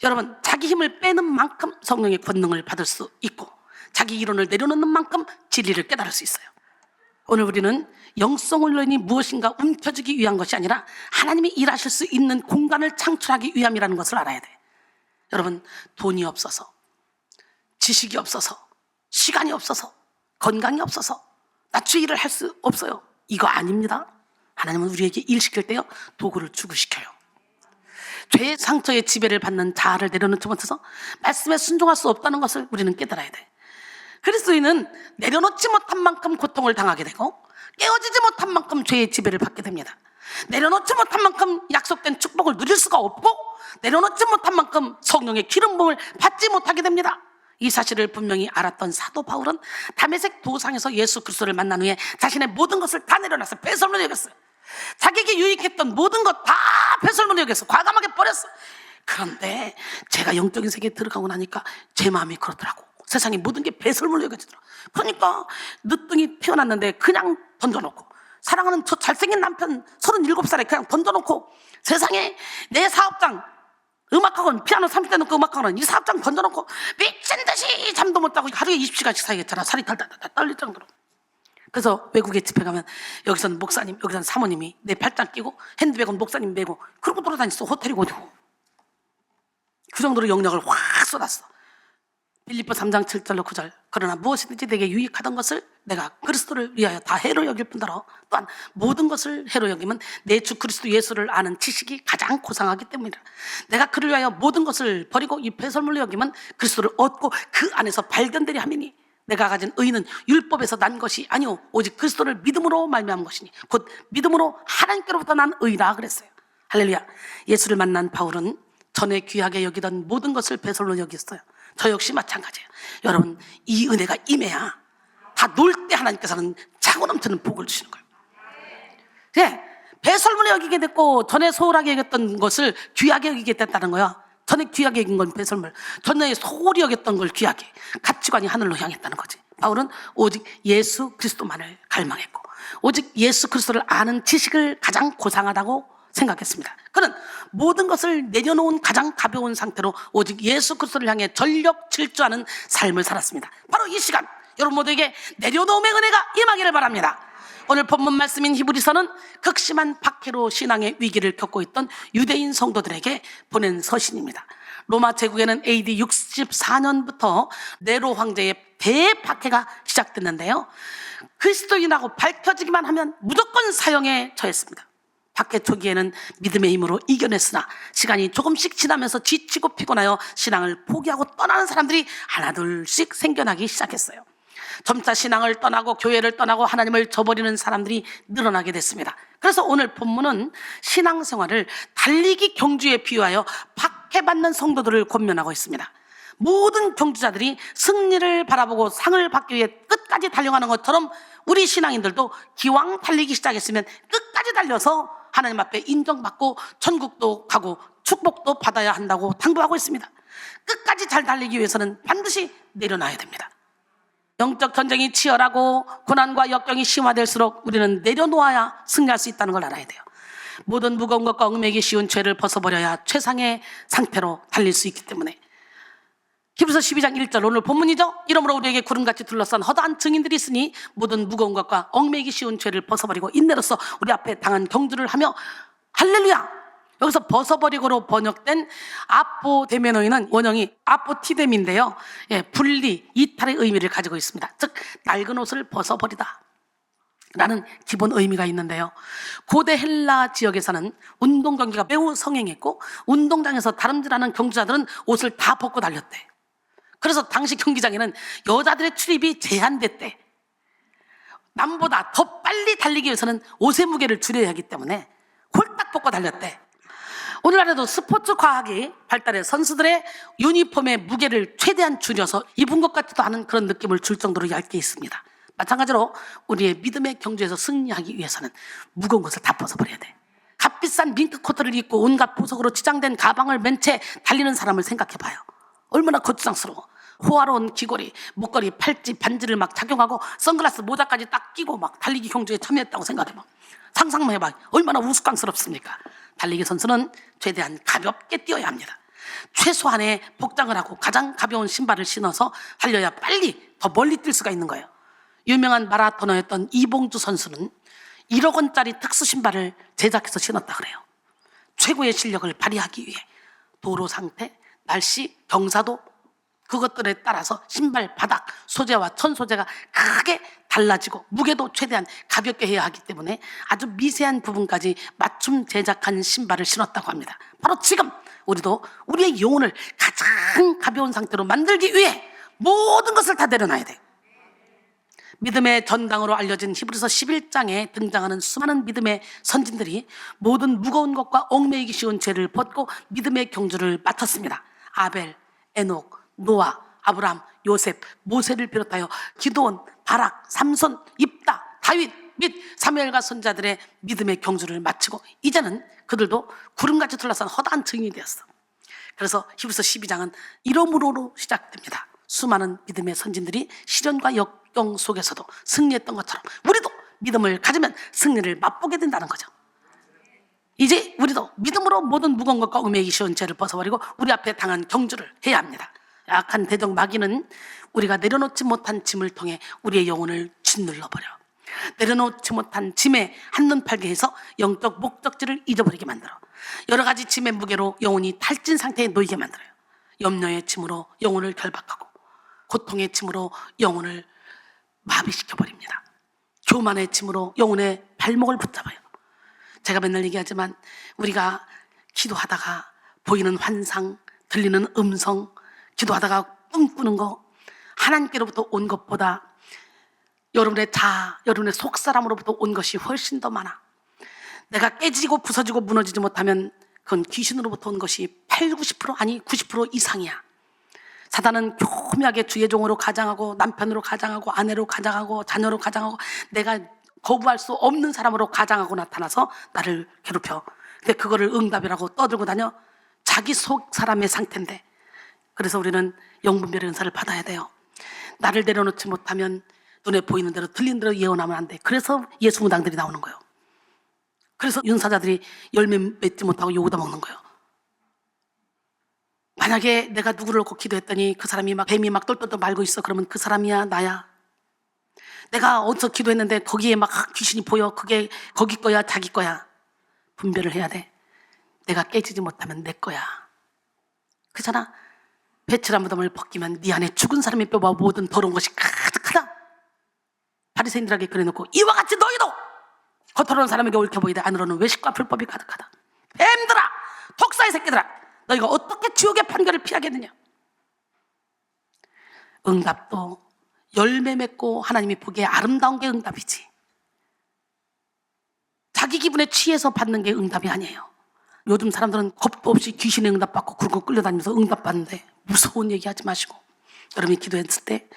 여러분, 자기 힘을 빼는 만큼 성령의 권능을 받을 수 있고 자기 이론을 내려놓는 만큼 진리를 깨달을 수 있어요. 오늘 우리는 영성 훈련이 무엇인가 움켜쥐기 위한 것이 아니라 하나님이 일하실 수 있는 공간을 창출하기 위함이라는 것을 알아야 돼. 여러분, 돈이 없어서, 지식이 없어서, 시간이 없어서, 건강이 없어서 나 주의 일을 할 수 없어요. 이거 아닙니다. 하나님은 우리에게 일 시킬 때요, 도구를 주고 시켜요. 죄의 상처의 지배를 받는 자아를 내려놓지 못해서 말씀에 순종할 수 없다는 것을 우리는 깨달아야 돼. 그리스도인은 내려놓지 못한 만큼 고통을 당하게 되고 깨어지지 못한 만큼 죄의 지배를 받게 됩니다. 내려놓지 못한 만큼 약속된 축복을 누릴 수가 없고 내려놓지 못한 만큼 성령의 기름 부음을 받지 못하게 됩니다. 이 사실을 분명히 알았던 사도 바울은 다메섹 도상에서 예수 그리스도를 만난 후에 자신의 모든 것을 다 내려놨어요. 배설물로 여겼어요. 자기에게 유익했던 모든 것 다 배설물로 여겼어. 과감하게 버렸어. 그런데 제가 영적인 세계에 들어가고 나니까 제 마음이 그렇더라고. 세상에 모든 게 배설물로 여겨지더라. 그러니까 늦둥이 태어났는데 그냥 던져놓고, 사랑하는 저 잘생긴 남편 37살에 그냥 던져놓고, 세상에 내 사업장 음악학원 피아노 30대 놓고 음악학원 이 사업장 던져놓고 미친 듯이 잠도 못 자고 하루에 20시간씩 사야겠잖아. 살이 달달달 떨릴 정도로. 그래서 외국에 집회 가면 여기서는 목사님, 여기서는 사모님이 내 팔짱 끼고 핸드백은 목사님 메고 그러고 돌아다녔어. 호텔이고 어디고. 그 정도로 영역을 확 쏟았어. 빌립보 3장 7절로 9절. 그러나 무엇이든지 내게 유익하던 것을 내가 그리스도를 위하여 다 해로 여길 뿐더러 또한 모든 것을 해로 여기면 내 주 그리스도 예수를 아는 지식이 가장 고상하기 때문이라. 내가 그를 위하여 모든 것을 버리고 이 배설물로 여기면 그리스도를 얻고 그 안에서 발견되리 하미니 내가 가진 의는 율법에서 난 것이 아니오 오직 그리스도를 믿음으로 말미암은 것이니 곧 믿음으로 하나님께로부터 난 의라 그랬어요. 할렐루야. 예수를 만난 바울은 전에 귀하게 여기던 모든 것을 배설로 여겼어요. 저 역시 마찬가지예요. 여러분, 이 은혜가 임해야 다 놀 때 하나님께서는 차고 넘치는 복을 주시는 거예요. 예, 배설물에 여기게 됐고 전에 소홀하게 여겼던 것을 귀하게 여기게 됐다는 거야. 전에 귀하게 여긴 건 배설물, 전에 소홀히 여겼던 걸 귀하게, 가치관이 하늘로 향했다는 거지. 바울은 오직 예수 그리스도만을 갈망했고 오직 예수 그리스도를 아는 지식을 가장 고상하다고 생각했습니다. 그는 모든 것을 내려놓은 가장 가벼운 상태로 오직 예수 그리스도를 향해 전력 질주하는 삶을 살았습니다. 바로 이 시간 여러분 모두에게 내려놓음의 은혜가 임하기를 바랍니다. 오늘 본문 말씀인 히브리서는 극심한 박해로 신앙의 위기를 겪고 있던 유대인 성도들에게 보낸 서신입니다. 로마 제국에는 AD 64년부터 네로 황제의 대박해가 시작됐는데요, 그리스도인이라고 밝혀지기만 하면 무조건 사형에 처했습니다. 박해 초기에는 믿음의 힘으로 이겨냈으나 시간이 조금씩 지나면서 지치고 피곤하여 신앙을 포기하고 떠나는 사람들이 하나둘씩 생겨나기 시작했어요. 점차 신앙을 떠나고 교회를 떠나고 하나님을 저버리는 사람들이 늘어나게 됐습니다. 그래서 오늘 본문은 신앙생활을 달리기 경주에 비유하여 박해받는 성도들을 권면하고 있습니다. 모든 경주자들이 승리를 바라보고 상을 받기 위해 끝까지 달려가는 것처럼 우리 신앙인들도 기왕 달리기 시작했으면 끝까지 달려서 하나님 앞에 인정받고 천국도 가고 축복도 받아야 한다고 당부하고 있습니다. 끝까지 잘 달리기 위해서는 반드시 내려놔야 됩니다. 영적 전쟁이 치열하고 고난과 역경이 심화될수록 우리는 내려놓아야 승리할 수 있다는 걸 알아야 돼요. 모든 무거운 것과 얽매이기 쉬운 죄를 벗어버려야 최상의 상태로 달릴 수 있기 때문에 히브리서 12장 1절 오늘 본문이죠. 이러므로 우리에게 구름같이 둘러싼 허다한 증인들이 있으니 모든 무거운 것과 얽매이기 쉬운 죄를 벗어버리고 인내로서 우리 앞에 당한 경주를 하며 할렐루야. 여기서 벗어버리고로 번역된 아포데메노이는 원형이 아포티뎀인데요, 분리, 이탈의 의미를 가지고 있습니다. 즉 낡은 옷을 벗어버리다 라는 기본 의미가 있는데요, 고대 헬라 지역에서는 운동 경기가 매우 성행했고 운동장에서 다름질하는 경주자들은 옷을 다 벗고 달렸대. 그래서 당시 경기장에는 여자들의 출입이 제한됐대. 남보다 더 빨리 달리기 위해서는 옷의 무게를 줄여야 하기 때문에 홀딱 벗고 달렸대. 오늘날에도 스포츠 과학이 발달해 선수들의 유니폼의 무게를 최대한 줄여서 입은 것 같지도 않은 그런 느낌을 줄 정도로 얇게 있습니다. 마찬가지로 우리의 믿음의 경주에서 승리하기 위해서는 무거운 것을 다 벗어버려야 돼. 값비싼 밍크 코트를 입고 온갖 보석으로 치장된 가방을 맨 채 달리는 사람을 생각해봐요. 얼마나 거추장스러워. 호화로운 귀걸이, 목걸이, 팔찌, 반지를 막 착용하고 선글라스, 모자까지 딱 끼고 막 달리기 경주에 참여했다고 생각해봐. 상상만 해봐. 얼마나 우스꽝스럽습니까? 달리기 선수는 최대한 가볍게 뛰어야 합니다. 최소한의 복장을 하고 가장 가벼운 신발을 신어서 달려야 빨리 더 멀리 뛸 수가 있는 거예요. 유명한 마라토너였던 이봉주 선수는 1억 원짜리 특수 신발을 제작해서 신었다 그래요. 최고의 실력을 발휘하기 위해 도로 상태, 날씨, 경사도 그것들에 따라서 신발 바닥, 소재와 천 소재가 크게 달라지고 무게도 최대한 가볍게 해야 하기 때문에 아주 미세한 부분까지 맞춤 제작한 신발을 신었다고 합니다. 바로 지금 우리도 우리의 영혼을 가장 가벼운 상태로 만들기 위해 모든 것을 다 내려놔야 돼. 믿음의 전당으로 알려진 히브리서 11장에 등장하는 수많은 믿음의 선진들이 모든 무거운 것과 얽매이기 쉬운 죄를 벗고 믿음의 경주를 마쳤습니다. 아벨, 에녹, 노아, 아브라함, 요셉, 모세를 비롯하여 기드온, 바락, 삼손, 입다, 다윗 및 사무엘과 선자들의 믿음의 경주를 마치고 이제는 그들도 구름같이 둘러싼 허다한 증인이 되었어. 그래서 히브리서 12장은 이러므로로 시작됩니다. 수많은 믿음의 선진들이 시련과 역경 속에서도 승리했던 것처럼 우리도 믿음을 가지면 승리를 맛보게 된다는 거죠. 이제 우리도 믿음으로 모든 무거운 것과 얽매이기 쉬운 죄를 벗어버리고 우리 앞에 당한 경주를 해야 합니다. 약한 대적 마귀는 우리가 내려놓지 못한 짐을 통해 우리의 영혼을 짓눌러버려 내려놓지 못한 짐에 한눈 팔게 해서 영적 목적지를 잊어버리게 만들어 여러 가지 짐의 무게로 영혼이 탈진 상태에 놓이게 만들어요. 염려의 짐으로 영혼을 결박하고 고통의 짐으로 영혼을 마비시켜버립니다. 교만의 짐으로 영혼의 발목을 붙잡아요. 제가 맨날 얘기하지만 우리가 기도하다가 보이는 환상, 들리는 음성, 기도하다가 꿈꾸는 거 하나님께로부터 온 것보다 여러분의 자아, 여러분의 속사람으로부터 온 것이 훨씬 더 많아. 내가 깨지고 부서지고 무너지지 못하면 그건 귀신으로부터 온 것이 80, 90% 아니 90% 이상이야. 사단은 교묘하게 주의 종으로 가장하고 남편으로 가장하고 아내로 가장하고 자녀로 가장하고 내가 거부할 수 없는 사람으로 가장하고 나타나서 나를 괴롭혀. 근데 그거를 응답이라고 떠들고 다녀. 자기 속 사람의 상태인데, 그래서 우리는 영분별의 은사를 받아야 돼요. 나를 내려놓지 못하면 눈에 보이는 대로 들리는 대로 예언하면 안 돼. 그래서 예수 무당들이 나오는 거예요. 그래서 윤사자들이 열매 맺지 못하고 욕 얻어먹는 거예요. 만약에 내가 누구를 놓고 기도했더니 그 사람이 막 뱀이 막 똘똘똘 말고 있어. 그러면 그 사람이야, 나야? 내가 어디서 기도했는데 거기에 막 귀신이 보여. 그게 거기 거야, 자기 거야? 분별을 해야 돼. 내가 깨지지 못하면 내 거야. 그렇잖아. 배칠한 무덤을 벗기면 네 안에 죽은 사람의 뼈와 모든 더러운 것이 가득하다. 바리새인들에게 그래놓고 이와 같이 너희도 겉으로는 사람에게 옳게 보이되 안으로는 외식과 불법이 가득하다. 뱀들아, 독사의 새끼들아, 너희가 어떻게 지옥의 판결을 피하겠느냐. 응답도 열매 맺고 하나님이 보기에 아름다운 게 응답이지, 자기 기분에 취해서 받는 게 응답이 아니에요. 요즘 사람들은 겁도 없이 귀신의 응답받고 굴굴 끌려다니면서 응답받는데 무서운 얘기하지 마시고, 여러분이 기도했을 때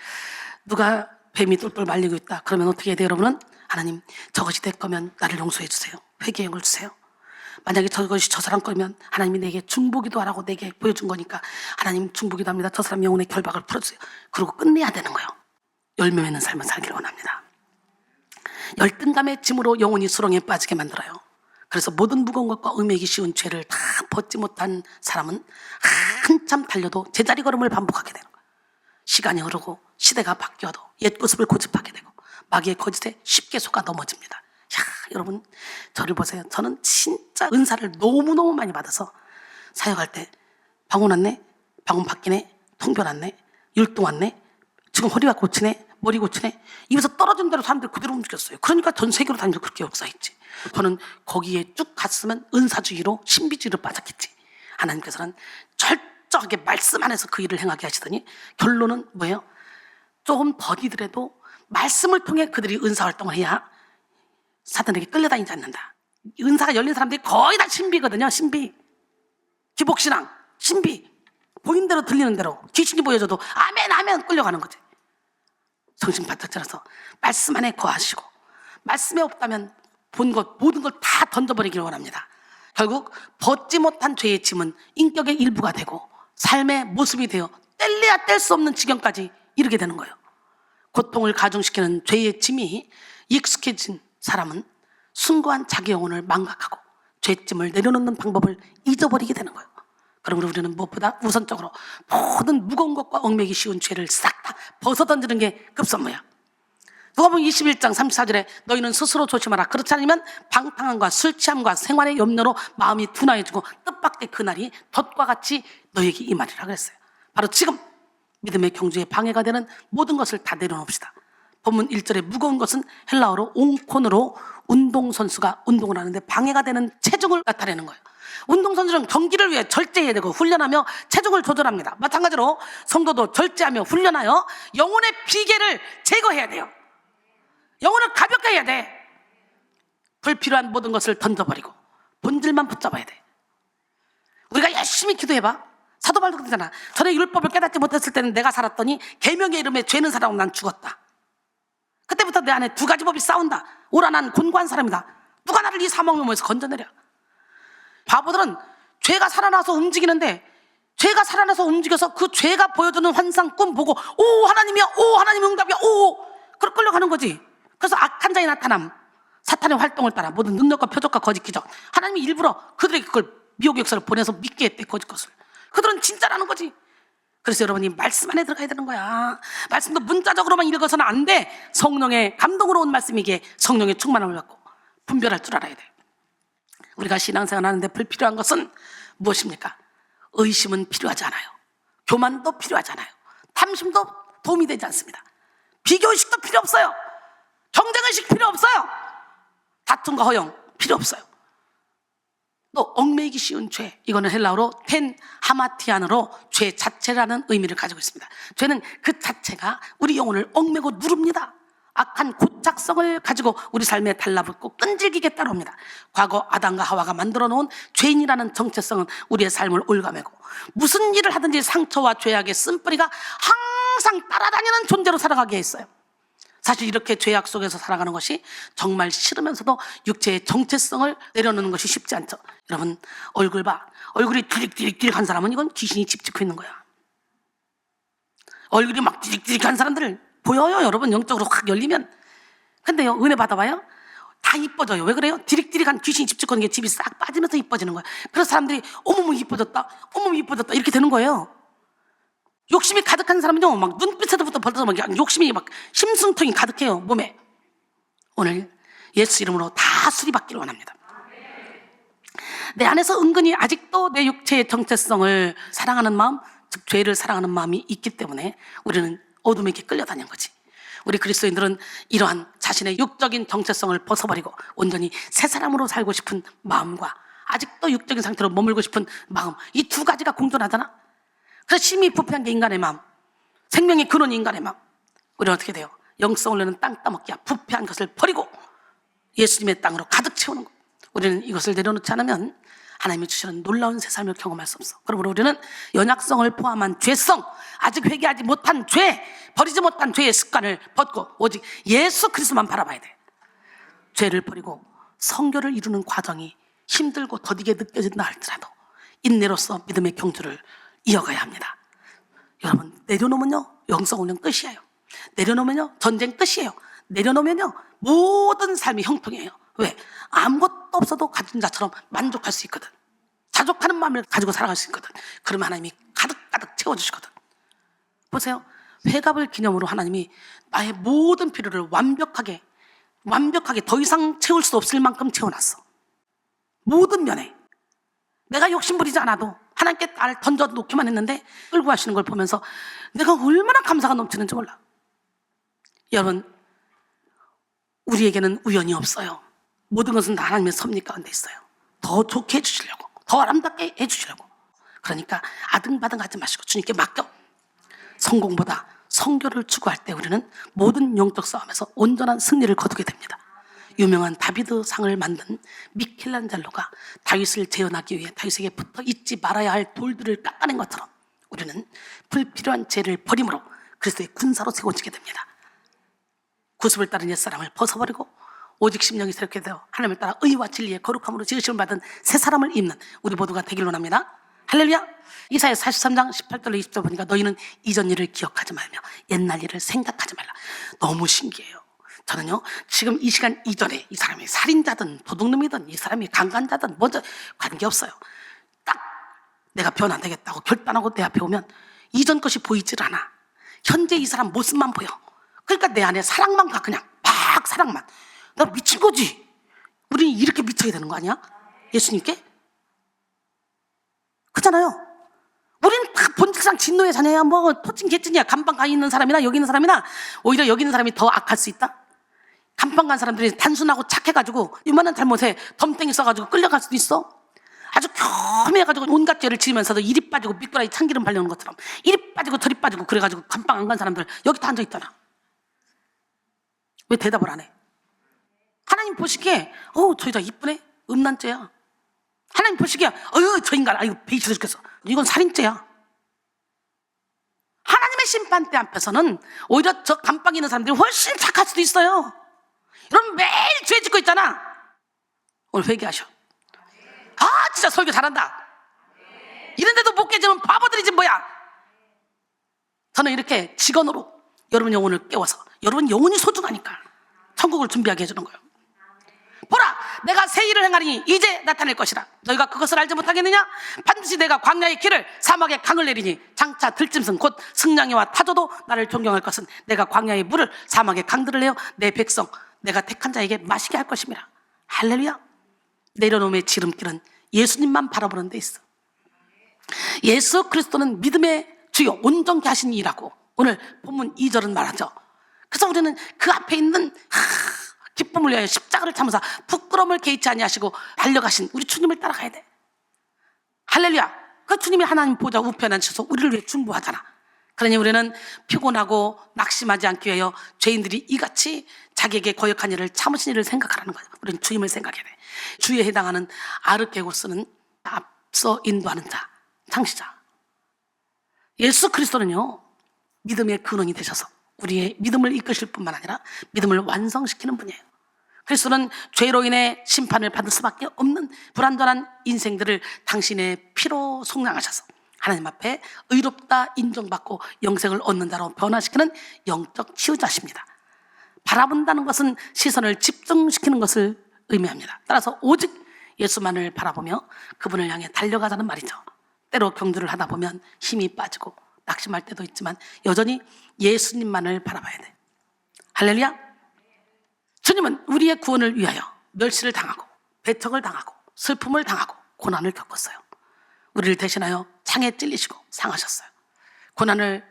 누가 뱀이 똘똘 말리고 있다 그러면 어떻게 해야 돼요? 여러분은 하나님, 저것이 될 거면 나를 용서해 주세요. 회개의 영을 주세요. 만약에 저것이 저 사람 거면 하나님이 내게 중보기도 하라고 내게 보여준 거니까 하나님 중보기도 합니다. 저 사람 영혼의 결박을 풀어주세요. 그러고 끝내야 되는 거예요. 열매 맺는 삶을 살기를 원합니다. 열등감의 짐으로 영혼이 수렁에 빠지게 만들어요. 그래서 모든 무거운 것과 음행이 쉬운 죄를 다 벗지 못한 사람은 한참 달려도 제자리 걸음을 반복하게 되는 거예요. 시간이 흐르고 시대가 바뀌어도 옛 모습을 고집하게 되고 마귀의 거짓에 쉽게 속아 넘어집니다. 야, 여러분 저를 보세요. 저는 진짜 은사를 너무너무 많이 받아서 사역할 때 방언 왔네, 방언 바뀌네, 통변 왔네, 율동 왔네, 지금 허리가 고치네, 머리 고치네, 입에서 떨어진 대로 사람들이 그대로 움직였어요. 그러니까 전 세계로 다니면서 그렇게 역사했지. 저는 거기에 쭉 갔으면 은사주의로 신비주의로 빠졌겠지. 하나님께서는 철저하게 말씀 안에서 그 일을 행하게 하시더니 결론은 뭐예요? 조금 더디더라도 말씀을 통해 그들이 은사활동을 해야 사단에게 끌려다니지 않는다. 은사가 열린 사람들이 거의 다 신비거든요. 신비, 기복신앙, 신비, 보이는 대로 들리는 대로 귀신이 보여줘도 아멘 하면 끌려가는 거지. 정신 바짝 차려서 말씀 안에 거하시고, 말씀에 없다면 본 것 모든 걸 다 던져버리기를 원합니다. 결국 벗지 못한 죄의 짐은 인격의 일부가 되고 삶의 모습이 되어 뗄래야 뗄 수 없는 지경까지 이르게 되는 거예요. 고통을 가중시키는 죄의 짐이 익숙해진 사람은 숭고한 자기 영혼을 망각하고 죄짐을 내려놓는 방법을 잊어버리게 되는 거예요. 그러므로 우리는 무엇보다 우선적으로 모든 무거운 것과 얽매기 쉬운 죄를 싹 다 벗어던지는 게 급선무야. 누가복음 21장 34절에 너희는 스스로 조심하라. 그렇지 않으면 방탕함과 술 취함과 생활의 염려로 마음이 둔화해지고 뜻밖의 그날이 덫과 같이 너희에게 임하리라 그랬어요. 바로 지금 믿음의 경주에 방해가 되는 모든 것을 다 내려놓읍시다. 본문 1절에 무거운 것은 헬라어로 옹콘으로 운동선수가 운동을 하는데 방해가 되는 체중을 나타내는 거예요. 운동선수는 경기를 위해 절제해야 되고 훈련하며 체중을 조절합니다. 마찬가지로 성도도 절제하며 훈련하여 영혼의 비계를 제거해야 돼요. 영혼을 가볍게 해야 돼. 불필요한 모든 것을 던져버리고 본질만 붙잡아야 돼. 우리가 열심히 기도해봐. 사도 바울도 그러잖아. 전에 율법을 깨닫지 못했을 때는 내가 살았더니 계명의 이름에 죄는 살아오고 난 죽었다. 그때부터 내 안에 두 가지 법이 싸운다. 오라난 곤고한 사람이다. 누가 나를 이 사망의 몸에서 건져내랴. 바보들은 죄가 살아나서 움직이는데, 죄가 살아나서 움직여서 그 죄가 보여주는 환상 꿈 보고 오 하나님이야, 오 하나님 응답이야, 오, 그걸 끌려가는 거지. 그래서 악한 자의 나타남, 사탄의 활동을 따라 모든 능력과 표적과 거짓 기적, 하나님이 일부러 그들에게 그걸 미혹의 역사를 보내서 믿게 했대. 거짓 것을. 그들은 진짜라는 거지. 그래서 여러분이 말씀 안에 들어가야 되는 거야. 말씀도 문자적으로만 읽어서는 안 돼. 성령의 감동으로 온 말씀이기에 성령의 충만함을 갖고 분별할 줄 알아야 돼. 우리가 신앙생활 하는데 불필요한 것은 무엇입니까? 의심은 필요하지 않아요. 교만도 필요하지 않아요. 탐심도 도움이 되지 않습니다. 비교의식도 필요 없어요. 경쟁의식 필요 없어요. 다툼과 허영 필요 없어요. 또 얽매이기 쉬운 죄, 이거는 헬라어로 텐 하마티안으로 죄 자체라는 의미를 가지고 있습니다. 죄는 그 자체가 우리 영혼을 얽매고 누릅니다. 악한 고착성을 가지고 우리 삶에 달라붙고 끈질기게 따라옵니다. 과거 아담과 하와가 만들어 놓은 죄인이라는 정체성은 우리의 삶을 올가매고 무슨 일을 하든지 상처와 죄악의 쓴뿌리가 항상 따라다니는 존재로 살아가게 했어요. 사실 이렇게 죄악 속에서 살아가는 것이 정말 싫으면서도 육체의 정체성을 내려놓는 것이 쉽지 않죠. 여러분, 얼굴 봐. 얼굴이 디릭디릭한 사람은 이건 귀신이 집 짓고 있는 거야. 얼굴이 막 디릭디릭한 사람들 보여요, 여러분. 영적으로 확 열리면. 근데요, 은혜 받아봐요. 다 이뻐져요. 왜 그래요? 디릭디릭한 귀신이 집 짓고 있는 게 집이 싹 빠지면서 이뻐지는 거야. 그래서 사람들이 어머머 이뻐졌다, 어머머 이뻐졌다 이렇게 되는 거예요. 욕심이 가득한 사람은요, 막 눈빛에서부터 벌써 막 욕심이 막 심승통이 가득해요, 몸에. 오늘 예수 이름으로 다 수리받기를 원합니다. 내 안에서 은근히 아직도 내 육체의 정체성을 사랑하는 마음, 즉 죄를 사랑하는 마음이 있기 때문에 우리는 어둠에게 끌려다니는 거지. 우리 그리스도인들은 이러한 자신의 육적인 정체성을 벗어버리고 온전히 새 사람으로 살고 싶은 마음과 아직도 육적인 상태로 머물고 싶은 마음, 이 두 가지가 공존하잖아. 그래서 심히 부패한 게 인간의 마음, 생명의 근원이 인간의 마음. 우리는 어떻게 돼요? 영성을 내는 땅 따먹기야. 부패한 것을 버리고 예수님의 땅으로 가득 채우는 것. 우리는 이것을 내려놓지 않으면 하나님이 주시는 놀라운 새 삶을 경험할 수 없어. 그러므로 우리는 연약성을 포함한 죄성, 아직 회개하지 못한 죄, 버리지 못한 죄의 습관을 벗고 오직 예수 그리스도만 바라봐야 돼. 죄를 버리고 성결을 이루는 과정이 힘들고 더디게 느껴진다 할지라도 인내로서 믿음의 경주를 이어가야 합니다. 여러분, 내려놓으면요 영성훈련 끝이에요. 내려놓으면요 전쟁 끝이에요. 내려놓으면요 모든 삶이 형통해요. 왜? 아무것도 없어도 가진 자처럼 만족할 수 있거든. 자족하는 마음을 가지고 살아갈 수 있거든. 그러면 하나님이 가득가득 채워주시거든. 보세요, 회갑을 기념으로 하나님이 나의 모든 필요를 완벽하게 더 이상 채울 수 없을 만큼 채워놨어. 모든 면에. 내가 욕심 부리지 않아도 하나님께 나를 던져놓기만 했는데 끌고 가시는 걸 보면서 내가 얼마나 감사가 넘치는지 몰라. 여러분, 우리에게는 우연이 없어요. 모든 것은 다 하나님의 섭리 가운데 있어요. 더 좋게 해주시려고, 더 아름답게 해주시려고. 그러니까 아등바등하지 마시고 주님께 맡겨. 성공보다 성결을 추구할 때 우리는 모든 영적 싸움에서 온전한 승리를 거두게 됩니다. 유명한 다비드 상을 만든 미켈란젤로가 다윗을 재현하기 위해 다윗에게 붙어 있지 말아야 할 돌들을 깎아낸 것처럼 우리는 불필요한 죄를 버림으로 그리스도의 군사로 세워지게 됩니다. 구습을 따른 옛사람을 벗어버리고 오직 심령이 새롭게 되어 하나님을 따라 의와 진리의 거룩함으로 지으심을 받은 새 사람을 입는 우리 모두가 되기를 원합니다. 할렐루야. 이사야 43장 18절로 20절 보니까 너희는 이전 일을 기억하지 말며 옛날 일을 생각하지 말라. 너무 신기해요. 저는요 지금 이 시간 이전에 이 사람이 살인자든 도둑놈이든 이 사람이 강간자든 먼저 관계없어요. 딱 내가 변 안 되겠다고 결단하고 내 앞에 오면 이전 것이 보이질 않아. 현재 이 사람 모습만 보여. 그러니까 내 안에 사랑만 가. 그냥 막 사랑만. 나 미친 거지. 우리 이렇게 미쳐야 되는 거 아니야? 예수님께? 그렇잖아요. 우린 다 본질상 진노의 자녀야. 뭐 토친 개찐이야. 감방 가 있는 사람이나 여기 있는 사람이나 오히려 여기 있는 사람이 더 악할 수 있다. 감방 간 사람들이 단순하고 착해가지고 이만한 잘못에 덤땡이 써가지고 끌려갈 수도 있어. 아주 겸해가지고 온갖 죄를 지으면서도 이리 빠지고 미꾸라지 참기름 발려오는 것처럼 이리 빠지고 저리 빠지고 그래가지고 감방 안 간 사람들 여기 다 앉아있잖아. 왜 대답을 안 해? 하나님 보시기에 저 여자 이쁘네? 음란죄야. 하나님 보시기에 저 인간 베이시도 죽겠어. 이건 살인죄야. 하나님의 심판대 앞에서는 오히려 저 감방에 있는 사람들이 훨씬 착할 수도 있어요. 여러분 매일 죄 짓고 있잖아. 오늘 회개하셔. 진짜 설교 잘한다. 이런데도 못 깨지면 바보들이지 뭐야. 저는 이렇게 직원으로 여러분 영혼을 깨워서 여러분 영혼이 소중하니까 천국을 준비하게 해주는 거예요. 보라, 내가 새 일을 행하리니 이제 나타낼 것이라. 너희가 그것을 알지 못하겠느냐? 반드시 내가 광야의 길을 사막에 강을 내리니 장차 들짐승 곧 승냥이와 타조도 나를 존경할 것은 내가 광야의 물을 사막에 강들을 내어 내 백성 내가 택한 자에게 마시게 할 것임이라. 할렐루야. 내려놓음의 지름길은 예수님만 바라보는 데 있어. 예수 그리스도는 믿음의 주요 온전케 하신 이라고 오늘 본문 2절은 말하죠. 그래서 우리는 그 앞에 있는 기쁨을 위하여 십자가를 참으사 부끄러움을 개의치 아니하시고 달려가신 우리 주님을 따라가야 돼. 할렐루야. 그 주님이 하나님 보좌 우편에 앉으셔서 우리를 위해 중보하잖아. 그러니 우리는 피곤하고 낙심하지 않기 위하여 죄인들이 이같이 자기에게 거역한 일을 참으신 일을 생각하라는 거예요. 우리는 주님을 생각해야 돼. 주에 해당하는 아르케고스는 앞서 인도하는 자, 창시자. 예수 그리스도는요 믿음의 근원이 되셔서 우리의 믿음을 이끄실 뿐만 아니라 믿음을 완성시키는 분이에요. 그리스도는 죄로 인해 심판을 받을 수밖에 없는 불완전한 인생들을 당신의 피로 속량하셔서 하나님 앞에 의롭다 인정받고 영생을 얻는 자로 변화시키는 영적 치유자십니다. 바라본다는 것은 시선을 집중시키는 것을 의미합니다. 따라서 오직 예수만을 바라보며 그분을 향해 달려가자는 말이죠. 때로 경주를 하다 보면 힘이 빠지고 낙심할 때도 있지만 여전히 예수님만을 바라봐야 돼. 할렐루야. 주님은 우리의 구원을 위하여 멸시를 당하고 배척을 당하고 슬픔을 당하고 고난을 겪었어요. 우리를 대신하여 창에 찔리시고 상하셨어요. 고난을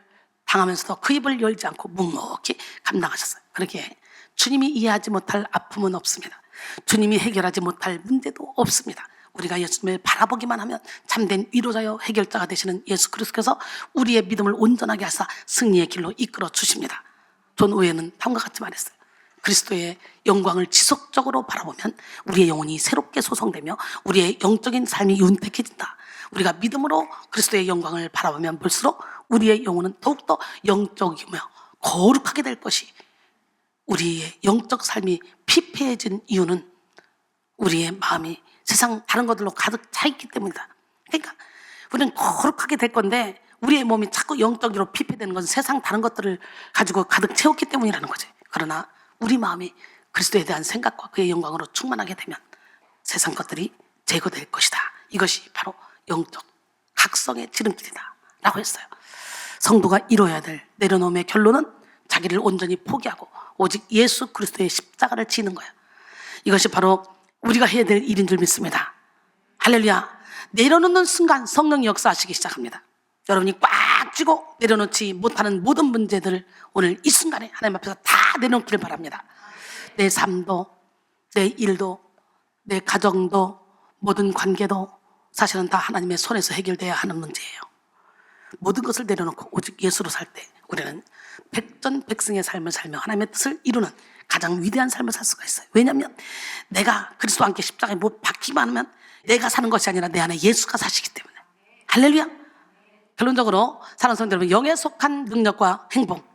당하면서도 그 입을 열지 않고 묵묵히 감당하셨어요. 그렇게 주님이 이해하지 못할 아픔은 없습니다. 주님이 해결하지 못할 문제도 없습니다. 우리가 예수님을 바라보기만 하면 참된 위로자여 해결자가 되시는 예수 그리스도께서 우리의 믿음을 온전하게 하사 승리의 길로 이끌어 주십니다. 존 오웨는 다음과 같이 말했어요. 그리스도의 영광을 지속적으로 바라보면 우리의 영혼이 새롭게 소성되며 우리의 영적인 삶이 윤택해진다. 우리가 믿음으로 그리스도의 영광을 바라보면 볼수록 우리의 영혼은 더욱더 영적이며 거룩하게 될 것이, 우리의 영적 삶이 피폐해진 이유는 우리의 마음이 세상 다른 것들로 가득 차 있기 때문이다. 그러니까 우리는 거룩하게 될 건데 우리의 몸이 자꾸 영적으로 피폐되는 것은 세상 다른 것들을 가지고 가득 채웠기 때문이라는 거지. 그러나 우리 마음이 그리스도에 대한 생각과 그의 영광으로 충만하게 되면 세상 것들이 제거될 것이다. 이것이 바로 영적 각성의 지름길이다 라고 했어요. 성도가 이뤄야 될 내려놓음의 결론은 자기를 온전히 포기하고 오직 예수 그리스도의 십자가를 지는 거야. 이것이 바로 우리가 해야 될 일인 줄 믿습니다. 할렐루야. 내려놓는 순간 성령이 역사하시기 시작합니다. 여러분이 꽉 쥐고 내려놓지 못하는 모든 문제들을 오늘 이 순간에 하나님 앞에서 다 내려놓기를 바랍니다. 내 삶도, 내 일도, 내 가정도, 모든 관계도 사실은 다 하나님의 손에서 해결돼야 하는 문제예요. 모든 것을 내려놓고 오직 예수로 살 때 우리는 백전백승의 삶을 살며 하나님의 뜻을 이루는 가장 위대한 삶을 살 수가 있어요. 왜냐하면 내가 그리스도와 함께 십자가에 못 박히기만 하면 내가 사는 것이 아니라 내 안에 예수가 사시기 때문에. 할렐루야. 결론적으로 사랑하는 성도 여러분, 영에 속한 능력과 행복,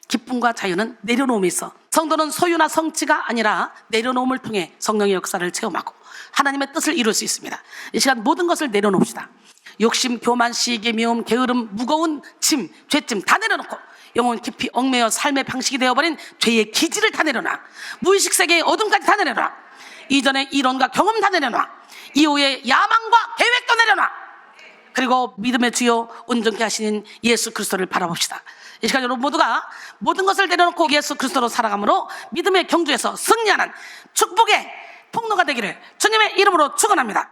기쁨과 자유는 내려놓음이 있어. 성도는 소유나 성취가 아니라 내려놓음을 통해 성령의 역사를 체험하고 하나님의 뜻을 이룰 수 있습니다. 이 시간 모든 것을 내려놓읍시다. 욕심, 교만, 시기, 미움, 게으름, 무거운 짐, 죄짐 다 내려놓고 영혼 깊이 얽매여 삶의 방식이 되어버린 죄의 기질을 다 내려놔. 무의식 세계의 어둠까지 다 내려놔. 이전의 이론과 경험 다 내려놔. 이후의 야망과 계획도 내려놔. 그리고 믿음의 주요 온전케 하시는 예수 그리스도를 바라봅시다. 이 시간 여러분 모두가 모든 것을 내려놓고 예수 그리스도로 살아감으로 믿음의 경주에서 승리하는 축복의 폭로가 되기를 주님의 이름으로 축원합니다.